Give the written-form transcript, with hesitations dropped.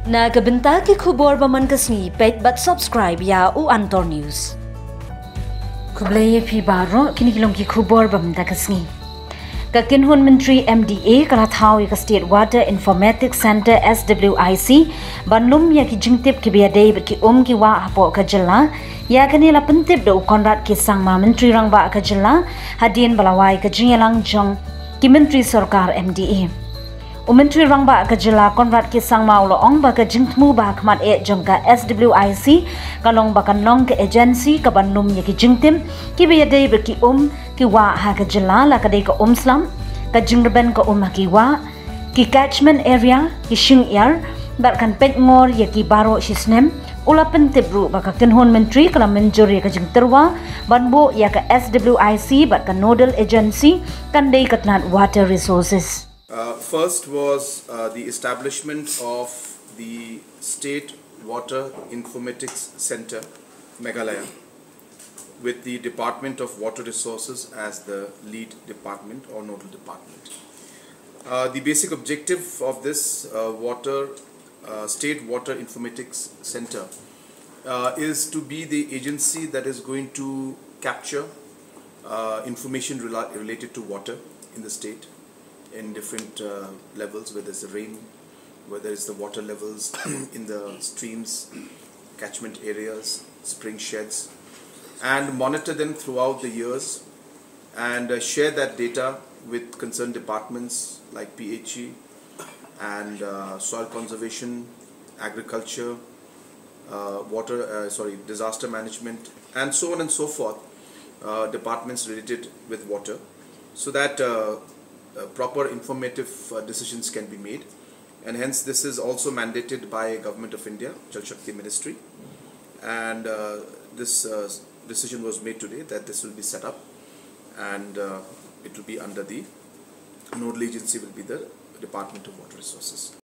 Na kabinta ki khubor baman kasni page but subscribe ya u Antor News. Kublaya pi baro kini kilong ki khubor bamda kasni. Kakinhun Menteri MDA kalathau ya State Water Informatics Center SWIC banlum ya ki jingtip ki biadai ki ki wa hapo ka jylla ya kanila pentip do konrat ki sangma menteri rangba ka jylla hadin balawai ka jingelang jong ki menteri sarkar MDA. Menteri rangba ka jylla konrat ki sangma ulo ong ba ka jingtmu ba khmat e jongka SWIC kalong ba kanong ka agency ka banlum ya ki jingtim ki biadai ki ki wa ha ka jylla la ka dei ka slam ka jingben ka ki wa ki catchment area ki shing yar bar kan pet ngor ya ki baro shisnem ula pentip ru ba ka kinhon menteri kala menjur ya ka jingterwa banbo ya ka SWIC bar ka nodal agency kan dei katnat water resources. First was the establishment of the State Water Informatics Center, Meghalaya, with the Department of Water Resources as the lead department or nodal department. The basic objective of this State Water Informatics Center is to be the agency that is going to capture information related to water in the state in different levels, whether it's the rain, whether it's the water levels in the streams, catchment areas, spring sheds, and monitor them throughout the years and share that data with concerned departments like PHE and soil conservation, agriculture, disaster management, and so on and so forth, departments related with water, so that proper informative decisions can be made. And hence this is also mandated by Government of India, Jal Shakti Ministry, and this decision was made today that this will be set up, and it will be under the nodal agency will be the Department of Water Resources.